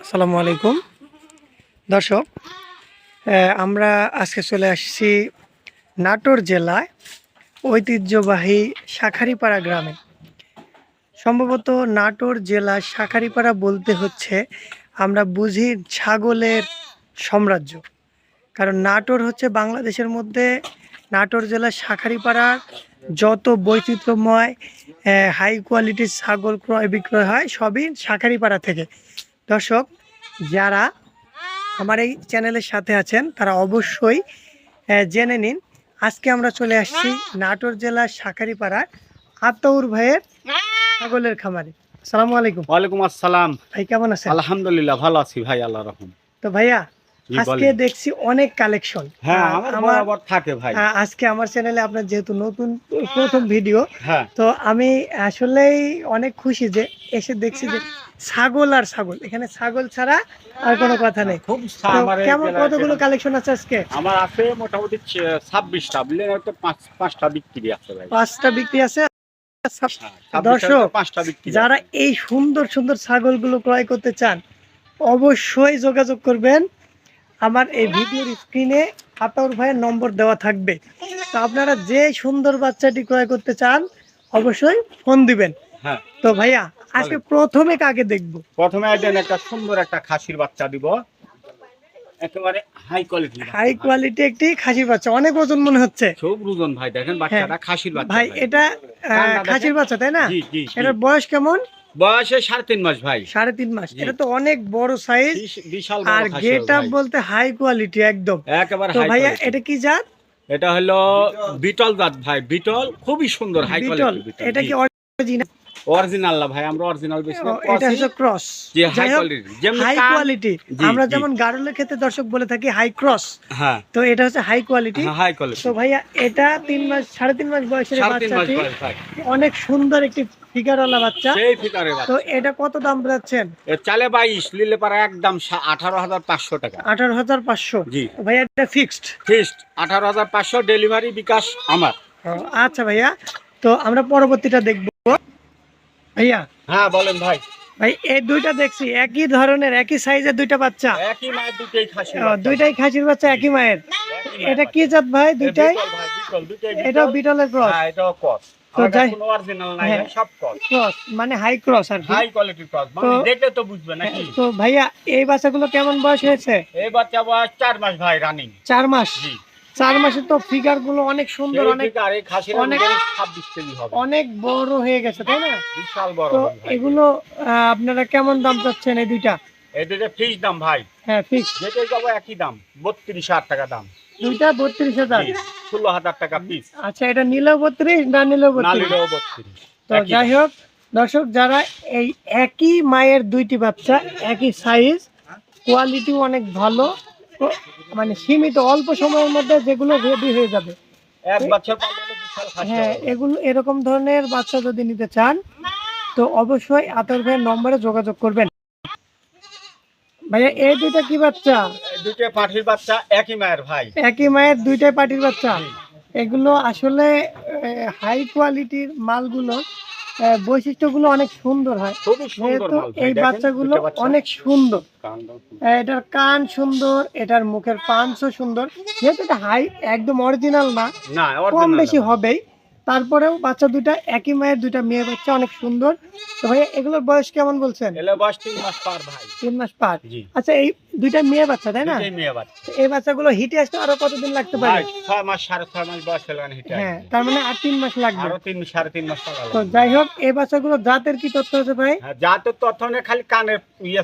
আসসালামু আলাইকুম দর্শক, আমরা আজকে চলে আসছি নাটোর জেলায় ঐতিহ্যবাহী শাঁখারীপাড়া গ্রামে। সম্ভবত নাটোর জেলা শাঁখারীপাড়া বলতে হচ্ছে আমরা বুঝি ছাগলের সাম্রাজ্য, কারণ নাটোর হচ্ছে বাংলাদেশের মধ্যে নাটোর জেলার শাঁখারীপাড়ার যত বৈচিত্র্যময় হাই কোয়ালিটির ছাগল ক্রয় বিক্রয় হয় সবই শাঁখারীপাড়া থেকে। দর্শক, যারা আমার এই চ্যানেলের সাথে আছেন তারা অবশ্যই জেনে নিন। আজকে আমরা চলে আসছি নাটোর জেলার শাঁখারীপাড়ার আতাউর ভাইয়ের ছাগলের খামারে। আসসালামু আলাইকুম। ওয়ালাইকুম আসসালাম। ভাই কেমন আছেন? আলহামদুলিল্লাহ ভালো আছি ভাই, আল্লাহর রহম। তো ভাইয়া জি আজকে বলেন। দেখছি অনেক কালেকশন। হ্যাঁ, আমার বরাবর থাকে ভাই। আজকে আমার চ্যানেলে আপনার যেহেতু নতুন প্রথম ভিডিও, হ্যাঁ, তো আমি আসলেই অনেক খুশি যে এসে দেখছি যে ছাগল আর ছাগল, এখানে ছাগল ছাড়া আর কোনো কথা নেই। খুব তো কেমন কতগুলো কালেকশন আছে আজকে? আমার আছে মোটামুটি 26টা, বুঝলেন, হয়তো 5টা বিক্রি আছে ভাই। 5টা বিক্রি আছে। হ্যাঁ, দর্শক, 5টা বিক্রি। যারা এই সুন্দর সুন্দর ছাগলগুলো ক্রয় করতে চান অবশ্যই যোগাযোগ করবেন। আমার এই ভিডিওর স্ক্রিনে আতাউর ভাইয়ের নম্বর দেওয়া থাকবে। তো আপনারা যে সুন্দর বাচ্চাটি ক্রয় করতে চান অবশ্যই ফোন দিবেন। হ্যাঁ, তো ভাইয়া আজকে প্রথমে কাকে দেখবো? প্রথমে একজন একটা সুন্দর একটা খাসির বাচ্চা দিব, একেবারে হাই কোয়ালিটি। হাই কোয়ালিটি একটি খাসির বাচ্চা, অনেক ওজন মনে হচ্ছে। খুব ওজন ভাই, দেখেন বাচ্চাটা খাসির বাচ্চা ভাই এটা খাসির বাচ্চা তাই না? জি জি। এটার বয়স কেমন? বয়সে 3.5 মাস ভাই। 3.5 মাস। এটা তো অনেক বড় সাইজ বিশাল আর বড় খাসি গেট আপ ভাই। বলতে হাই কোয়ালিটি একদম। একেবারে তো হাই ভাইয়া কোয়ালিটি। এটা কি জাত? এটা হলো বিটল জাত ভাই, বিটল খুবই সুন্দর হাই বিটল। কোয়ালিটি। এটা কি অরিজিনাল? অরিজিনাল না ভাই, আমরা অরিজিনাল বেশি না। এটা হচ্ছে ক্রস। যে হাই কোয়ালিটি, যেমন হাই কোয়ালিটি জি, আমরা জি। যেমন গাড়লের ক্ষেত্রে দর্শক বলে থাকি হাই ক্রস, হ্যাঁ, তো এটা হচ্ছে হাই কোয়ালিটি। High quality. তো ভাইয়া এটা 3 মাস 3.5 মাস বয়সের 3.5 মাস বাচ্চাটি বয়স ভাই। অনেক সুন্দর একটি ফিগারওয়ালা বাচ্চা। সেই ফিকারে তো বাচ্চা। এটা কত দাম যাচ্ছেন? এর চালে 22, লিলে পারা একদম 18,500 টাকা। 18,500। জি। ভাইয়া এটা ফিক্সড? ফিক্সড 18,500, ডেলিভারি বিকাশ আমার। আচ্ছা ভাইয়া, তো আমরা পরবর্তীটা দেখবো। ভাইয়া হ্যাঁ বলেন ভাই। ভাই এই দুইটা দেখছি একই ধরনের একই সাইজের দুইটা বাচ্চা। একই মায়ের দুটেই খাসি। দুইটাই খাসির বাচ্চা একই মায়ের। এটা কি জাত ভাই দুইটাই? বিটল ভাই, বিটল দুটেই। এটাও বিটলের ক্রস। হ্যাঁ, এটাও ক্রস। তো আমার যাই কাছে কোনো অরিজিনাল নাই, হ্যাঁ। সব ক্রস। ক্রস মানে হাই ক্রস আর কি। হাই কোয়ালিটির ক্রস, মানে তো- দেখলে তো বুঝবে নাকি। তো ভাইয়া এই বাচ্চাগুলো কেমন বয়স হয়েছে? এই বাচ্চা বয়স 4 মাস ভাই, রানিং। 4 মাস। জি। 4 মাসে তো ফিগার গুলো অনেক সুন্দর, অনেক আর এই খাসির অনেক- ওজন 26 কেজি হবে। অনেক বড় হয়ে গেছে তাই না? বিশাল বড় তো হবে ভাই। এগুলো আপনারা কেমন দাম চাচ্ছেন এই দুইটা? এই দুটো ফিক্স দাম ভাই, হ্যাঁ ফিক্স। যেটাই যাবো একই দাম, 32,000 টাকা দাম। দুইটা 32,000। 16,000 টাকা পিস। আচ্ছা, এটা নিলেও 32 না নিলেও না 32? নিলেও 32। তো যাই হোক দর্শক, যারা এই একই মায়ের দুইটি বাচ্চা একই সাইজ, কোয়ালিটি অনেক ভালো, তো মানে সীমিত অল্প সময়ের মধ্যে যেগুলো রেডি হয়ে যাবে। এক বছর পাললে বিশাল খাসি হ্যাঁ, হবে। এগুলো এরকম ধরনের বাচ্চা যদি নিতে চান তো অবশ্যই আতর ভাইয়ের নম্বরে যোগাযোগ করবেন। ভাইয়া এই দুইটা কি বাচ্চা? এই দুটো পাঠির বাচ্চা একই মায়ের ভাই। একই মায়ের দুইটাই পাটির বাচ্চা। এগুলো আসলে হাই কোয়ালিটির মালগুলো বৈশিষ্ট্যগুলো অনেক সুন্দর হয়, খুবই সুন্দর যেহেতু মাল ভাই, এই দেখেন বাচ্চাগুলো দুটো বাচ্চা। অনেক সুন্দর। কানটাও সুন্দর। এটার কান সুন্দর, এটার মুখের পাঁচও সুন্দর। যেহেতু এটা হাই একদম অরিজিনাল না, না, কম original বেশি না। হবেই, তারপরেও বাচ্চা দুইটা একই মায়ের দুইটা মেয়ে বাচ্চা অনেক সুন্দর। তো ভাইয়া এগুলোর বয়স কেমন বলছেন? এলে বয়স 3 মাস পার ভাই। 3 মাস পার। জি। আচ্ছা, এই দুইটা মেয়ে বাচ্চা তাই না? দুটোই মেয়ে বাচ্চা তো এই বাচ্চাগুলো হিটে আসতে আরো কতদিন লাগতে পারে? ভাই। 6 মাস 6.5 মাস বয়স হলে হিটে হ্যাঁ, আসবে। তার মানে আর 3 মাস লাগবে। আরো 3 সাড়ে 3 মাস টাকা তো লাগবে। যাই হোক, এই বাচ্চাগুলো জাতের কি তথ্য আছে ভাই? হ্যাঁ, যাতে তথ্য নেই, খালি কানের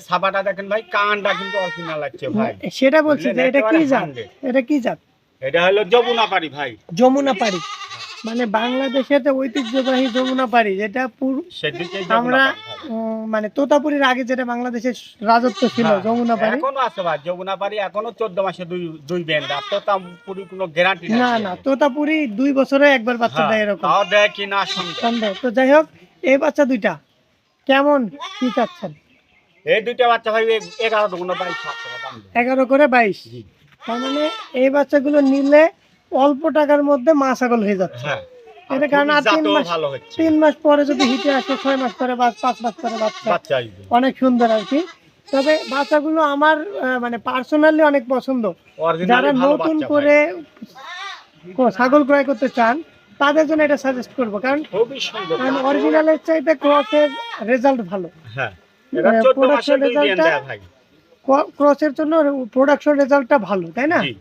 সাবাটা দেখেন ভাই, কানটা কিন্তু অরিজিনাল লাগছে ভাই। সেটা বলছি যে এটা কি জাত? 100। এটা কি জাত? এটা হলো যমুনাপাড়ি ভাই। যমুনাপাড়ি, মানে বাংলাদেশের যে ঐতিহ্যবাহী যমুনাপাড়ি, যেটা সেদিকেই আমরা যমুনাপাড়ি ভাই। মানে তোতাপুরীর আগে যেটা বাংলাদেশের রাজত্ব ছিল হ্যাঁ, যমুনাপাড়ি। এখনো আছে ভাই যমুনাপাড়ি, এখনো 14 মাসে দুই ব্যান্ড। আর তোতাপুরি কোনো গ্যারান্টি না না, তোতাপুরি 2 বছরে একবার বাচ্চা দেয় এরকম তাও দেয় কি না সন্দেহ। সন্দেহ। তো যাই হোক, এই বাচ্চা দুইটা কেমন কি চাচ্ছেন? এই দুইটা বাচ্চা ভাই 11 গুণ 22,000 টাকা দাম দেয়। 11 করে 22। জি। তার মানে এই বাচ্চাগুলো নিলে অল্প টাকার মধ্যে মা ছাগল হয়ে যাচ্ছে। হ্যাঁ, এটা কারণ আর 3 জাতও মাস, ভালো হচ্ছে। 3 মাস পরে যদি হিটে আসে, 6 মাস পরে 5 মাস পরে বাচ্চা বাচ্চা আসবে। অনেক সুন্দর আর কি। তবে বাচ্চাগুলো আমার মানে পার্সোনালি অনেক পছন্দ। যারা অরিজিনালি ভালো নতুন বাচ্চা করে ছাগল ক্রয় করতে চান তাদের জন্য এটা সাজেস্ট করবো, কারণ খুবই সুন্দর। অরিজিনালের চাইতে ক্রসের রেজাল্ট ভালো। হ্যাঁ, এটা 14 প্রোডাকশন মাসের দুই দিন রেজাল্টটা দেয় ভাই। ক্রসের জন্য প্রোডাকশন রেজাল্টটা ভালো, তাই না? জি,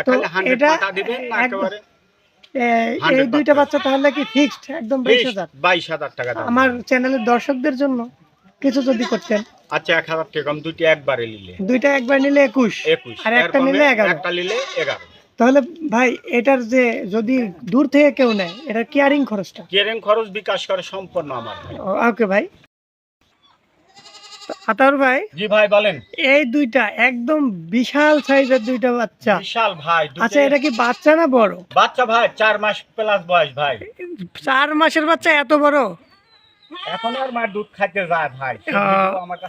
তো একালে 100 এটা পাঠা দিবেন না একেবারে এই 100 দুইটা বাচ্চা তাহলে কি ফিক্সড একদম 22,000? 22,000 টাকা দাম। আমার চ্যানেলের দর্শকদের জন্য কিছু যদি করতেন। আচ্ছা, 1000 টাকা কম, দুইটা একবারে নিলে দুইটা একবার নিলে 21, 21, আর এর একটা কমে নিলে 11। একটা নিলে 11। তাহলে ভাই এটার যে যদি দূর থেকে কেউ নেয় এটার কেয়ারিং খরচটা? কেয়ারিং খরচ বিকাশ করে সম্পূর্ণ আমার ভাই। ওকে ভাই। আতাউর ভাই, জি ভাই বলেন। এই দুইটা একদম বিশাল সাইজের দুইটা বাচ্চা। বিশাল ভাই। আচ্ছা, এটা কি বাচ্চা না বড় বাচ্চা ভাই? 4 মাস প্লাস বয়স ভাই। 4 মাসের বাচ্চা এত বড়? এখন আর মা দুধ খাইতে যায় ভাই।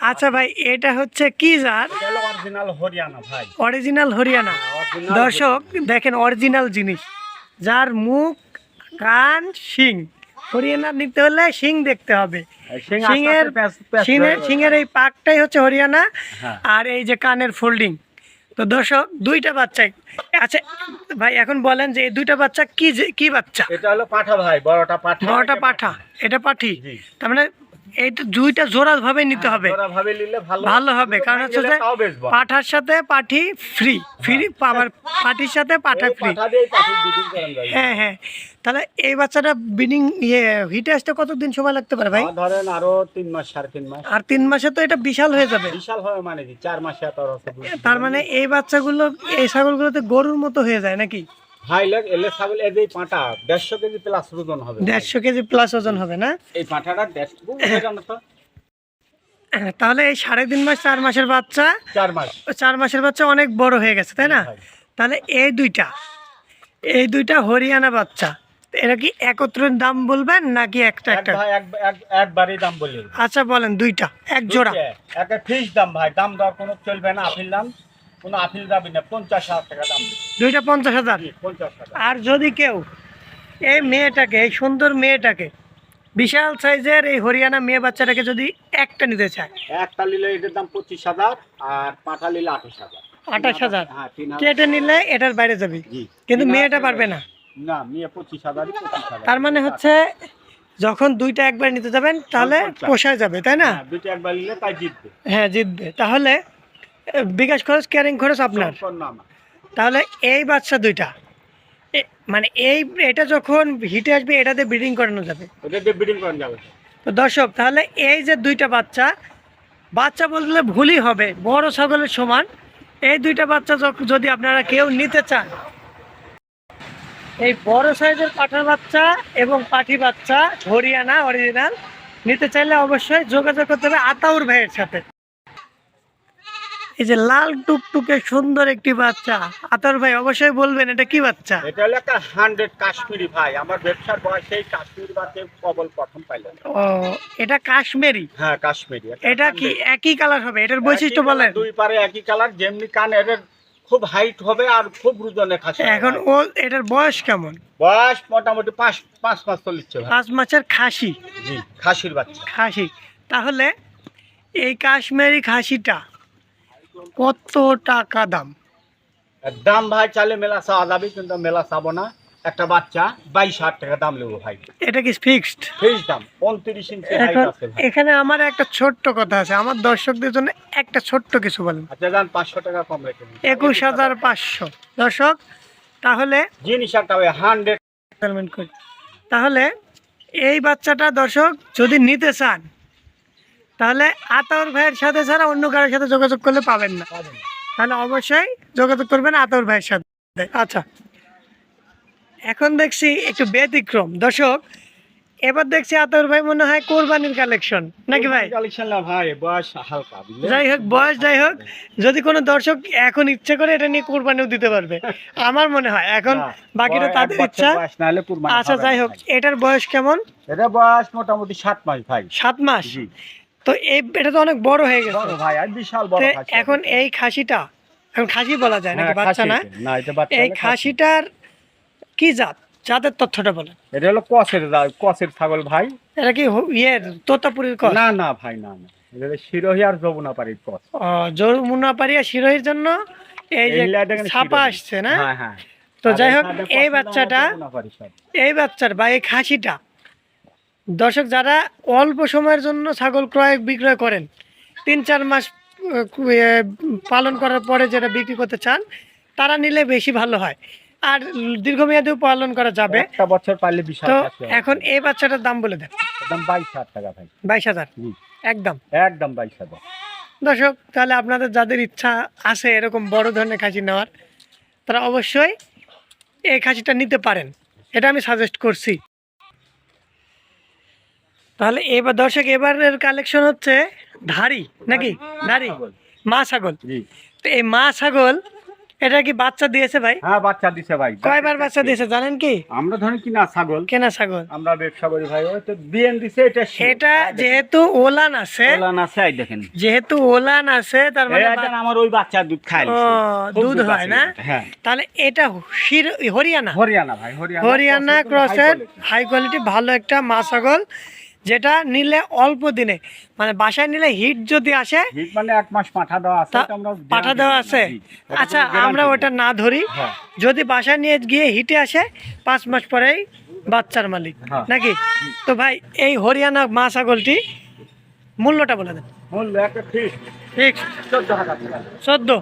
আচ্ছা ভাই, এটা হচ্ছে কি জাত? এটা হলো অরিজিনাল হরিয়ানা ভাই। অরিজিনাল হরিয়ানা। দর্শক দেখেন, অরিজিনাল জিনিস, যার মুখ, কান, শিং। হরিয়ানা নিতে হলে শিং দেখতে হবে। সিংয়ের এই পাকটাই হচ্ছে হরিয়ানা, আর এই যে কানের ফোল্ডিং। তো দর্শক দুইটা বাচ্চাই। আচ্ছা ভাই, এখন বলেন যে এই দুইটা বাচ্চা কি বাচ্চা? এটা হলো পাঠা ভাই, বড়টা পাঠা। বড়টা পাঠা, এটা পাঠি। তার মানে এই তো দুইটা জোড়া ভাবে নিতে হবে, ভাবে নিলে ভালো হবে। কারণ হচ্ছে যে পাঠার সাথে পাঠি ফ্রি, আবার পাঠির সাথে পাঠা ফ্রি। হ্যাঁ হ্যাঁ। তাহলে এই বাচ্চাটা ব্রিডিং হিটে আসতে কতদিন সময় লাগতে পারে ভাই? ধরেন আরো 3 মাস, 3.5 মাস। আর 3 মাসে তো এটা বিশাল হয়ে যাবে। বিশাল হবে মানে কি 4 মাসে এত রসে। তার মানে এই বাচ্চাগুলো, এই ছাগলগুলোতে গরুর মতো হয়ে যায় নাকি ভাই? এলে ছাগল এই যে পাঁঠা 150 কেজি প্লাস ওজন হবে। 150 কেজি প্লাস ওজন হবে না? এই পাঁঠাটা 150 তো। তাহলে এই 3.5 মাস, 4 মাসের বাচ্চা, 4 মাসের বাচ্চা অনেক বড় হয়ে গেছে, তাই না? তাহলে এই দুইটা হরিয়ানা বাচ্চা, এরা কি একত্রে দাম বলবেন নাকি একটা একটা? ভাই একবারই দাম বলি। আচ্ছা বলেন, দুইটা এক জোড়া একটা ফিক্স দাম ভাই। দাম দর কোনো চলবে না। আপিল দাম কোনো আপিল দাবি না। 50,000 টাকা দাম। দুইটা 50,000। 50,000। আর যদি কেউ এই মেয়েটাকে, এই সুন্দর মেয়েটাকে, বিশাল সাইজের এই হরিয়ানা মেয়ে বাচ্চাটাকে যদি একটা নিতে চায়, একটা নিলে এটার দাম 25,000, আর পাঁঠা নিলে 28,000। 28,000 হ্যাঁ, 3,000 কেটে নিলে এটার বাইরে যাবে, কিন্তু মেয়েটা পারবে না। না, মেয়ে 25,000। তার মানে হচ্ছে যখন দুইটা একবার নিতে যাবেন তাহলে পোষায় যাবে, তাই না? দুইটা একবার নিলে তাই জিতবে। হ্যাঁ, জিতবে। তাহলে বিকাশ খরচ, ক্যারিং খরচ আপনার। তাহলে এই বাচ্চা দুইটা মানে এটা যখন হিটে আসবে এটাতে ব্রিডিং করানো যাবে। তো দর্শক, তাহলে এই যে দুইটা বাচ্চা বললে ভুলই হবে, বড় ছাগলের সমান। এই দুইটা বাচ্চা যদি আপনারা কেউ নিতে চান, এই বড় সাইজের পাঠার বাচ্চা এবং পাঠি বাচ্চা হরিয়ানা অরিজিনাল নিতে চাইলে অবশ্যই যোগাযোগ করতে হবে আতাউর ভাইয়ের সাথে। এই যে লাল টুকটুকে সুন্দর একটি বাচ্চা, আতাউর ভাই অবশ্যই বলবেন এটা কি বাচ্চা? এটা হলো একটা 100 কাশ্মীরি ভাই। আমার ব্যবসার বয়সে এই কাশ্মীরি বাচ্চা কবল প্রথম পাইলাম। ও, এটা কাশ্মীরি? হ্যাঁ, কাশ্মীরি। এটা কি একই কালার হবে? এটার বৈশিষ্ট্য বলেন। দুই পারে একই কালার, যেমনি কান এর খুব হাইট হবে আর খুব ওজনে খাসি। এখন এটার বয়স কেমন? বয়স মোটামুটি 5 মাস চলছে ভাই। 5 মাসের খাসি? জি, খাসির বাচ্চা। খাসি। তাহলে এই কাশ্মীরি খাসিটা কত টাকা দাম? দাম ভাই চাইলে মেলা চাওয়া যাবে, কিন্তু মেলা চাবো না। একটা বাচ্চা 22,000 টাকা দাম নেবো ভাই। এটা কি ফিক্সড? ফিক্সড দাম। 29 ইঞ্চি হাইট আছে ভাই। এখানে আমার একটা ছোট্ট কথা আছে, আমার দর্শকদের জন্য একটা ছোট্ট কিছু বলেন। আচ্ছা যান, 500 টাকা কম রেখে 21,500। দর্শক, তাহলে জিনিস একটা 100 পেমেন্ট করি। তাহলে এই বাচ্চাটা দর্শক যদি নিতে চান, তাহলে আতাউর ভাইয়ের সাথে ছাড়া অন্য কারোর সাথে যোগাযোগ করলে পাবেন না। তাহলে অবশ্যই যোগাযোগ করবেন আতাউর ভাইয়ের সাথে। আচ্ছা, এখন দেখছি একটু ব্যতিক্রম দর্শক। এবার দেখছি আতাউর ভাই মনে হয় কোরবানির কালেকশন নাকি ভাই? কালেকশন না ভাই, বয়স হালকা। যাই হোক, বয়স যাই হোক, যদি কোনো দর্শক এখন ইচ্ছে করে এটা নিয়ে কোরবানিও দিতে পারবে আমার মনে হয়। এখন বাকিটা তাদের ইচ্ছা। আচ্ছা যাই হোক, এটার বয়স কেমন? এটা বয়স মোটামুটি 7 মাস ভাই। 7 মাস? তো এটা তো অনেক বড় হয়ে গেছে ভাই, আর বিশাল বড় খাসি। এখন এই খাসিটা, এখন খাসি বলা যায় নাকি, বাচ্চা না? এটা বাচ্চা। এই খাসিটার কি জাতের তথ্যটা বলেন। এটা হলো কসের ছাগল ভাই। এটা কি তোতাপুরীর কস? না না ভাই, না না। শিরোহী আর যমুনাপাড়ির ক্রস। যমুনাপাড়ি আর শিরোহির জন্য এই যে এইগুলা দেখেন ছাপা শিরোহী। আসছে না? হ্যাঁ হ্যাঁ। তো আর যাই হোক এখানে এই পছন্দ বাচ্চাটা, আমার যমুনাপাড়ি সব। এই বাচ্চার বা এই খাসিটা দর্শক যারা অল্প সময়ের জন্য ছাগল ক্রয় বিক্রয় করেন, 3-4 মাস পালন করার পরে যেটা বিক্রি করতে চান, তারা নিলে বেশি ভালো হয়। আর দীর্ঘমেয়াদেও পালন করা যাবে। একটা বছর পারলে বিশাল তো খাসি হবে। এখন এই বাচ্চাটার দাম বলে দেন। একদম 22,000 টাকা ভাই। 22,000 জি, একদম। একদম 22,000। দর্শক তাহলে আপনাদের যাদের ইচ্ছা আছে এরকম বড় ধরনের খাসি নেওয়ার, তারা অবশ্যই এই খাসিটা নিতে পারেন, এটা আমি সাজেস্ট করছি। তাহলে এবার দর্শক এবারের কালেকশন হচ্ছে ধাড়ি নাকি? ধাড়ি মা ছাগল। জি। তো এই মা ছাগল এটা কি বাচ্চা দিয়েছে ভাই? হ্যাঁ বাচ্চা দিছে ভাই। কয়বার বাচ্চা দিয়েছে জানেন কি? আমরা ধরি কিনা ছাগল, কেনা ছাগল। আমরা ব্যবসা করি ভাই। ওই তো বিএন দিছে এটা। এটা যেহেতু ওলান আছে, ওলান আছে এই দেখেন। যেহেতু ওলান আছে তার এই মানে দেখেন আমার ওই বাচ্চা দুধ খায়। ও দুধ হয় না? হ্যাঁ। তাহলে এটা হরিয়ানা, হরিয়ানা ভাই। হরিয়ানা ক্রসের হাই কোয়ালিটি ভালো একটা মা ছাগল, যেটা নিলে অল্প দিনে মানে বাসায় নিলে হিট যদি আসে, হিট মানে 1 মাস পাঠা দেওয়া আছে। তা- তো আমরা পাঠা দেওয়া আছে। আচ্ছা আমরা ওটা না ধরি, হ্যাঁ। যদি বাসায় নিয়ে গিয়ে হিটে আসে 5 মাস পরেই বাচ্চার মালিক হ্যাঁ। নাকি? তো ভাই এই হরিয়ানা মা ছাগলটি মূল্যটা বলে দেন। মূল্য একটা ঠিক ঠিক 14,000 টাকা। 14,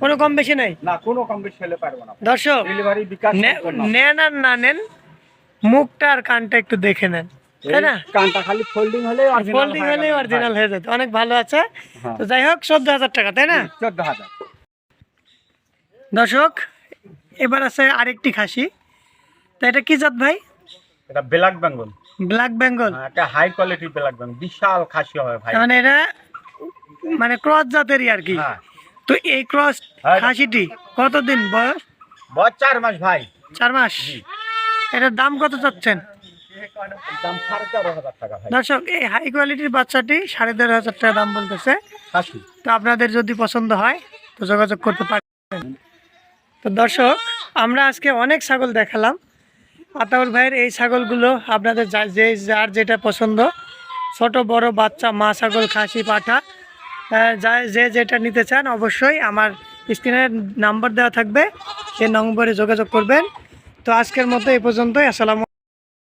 কোনো কম বেশি নেই। না কোনো কম বেশি হলে পারবো না। দর্শক ডেলিভারি বিকাশ সম্পূর্ণ। নেন আর না নেন, মুখটা আর কানটা একটু দেখে নেন, তাই না? এই কানটা খালি ফোল্ডিং হলে ফোল্ডিং হলে অরিজিনাল হয়ে যেত, অনেক ভালো আছে। হ্যাঁ। তো যাই হোক 14,000 টাকা, তাই না? 14,000। দর্শক এবার আছে আরেকটি খাসি, তো এটা কি জাত ভাই? এটা ব্ল্যাক বেঙ্গল। ব্ল্যাক বেঙ্গল। একটা হাই কোয়ালিটি ব্ল্যাক বেঙ্গল, বিশাল খাসি হবে ভাই। মানে এটা মানে ক্রস জাতেরই আর কি। হ্যাঁ। তো এই ক্রস হ্যাঁ। খাসিটি কতদিন বয়স? বয়স 4 মাস ভাই। 4 মাস। এটার দাম কত চাচ্ছেন? দাম 14,500 টাকা ভাই। দর্শক এই হাই কোয়ালিটির বাচ্চাটি 15,500 টাকা দাম বলতেছে। খাসি। তো আপনাদের যদি পছন্দ হয় তো যোগাযোগ করতে পারেন। তো দর্শক আমরা আজকে অনেক ছাগল দেখালাম। আতাউর ভাইয়ের এই ছাগলগুলো আপনাদের যার যেটা পছন্দ, ছোট বড় বাচ্চা মা ছাগল খাসি পাঠা, যে যেটা নিতে চান অবশ্যই আমার স্ক্রিনের নাম্বার দেওয়া থাকবে, সেই নম্বরে যোগাযোগ করবেন। তো আজকের মতো এই পর্যন্তই। আসসালামু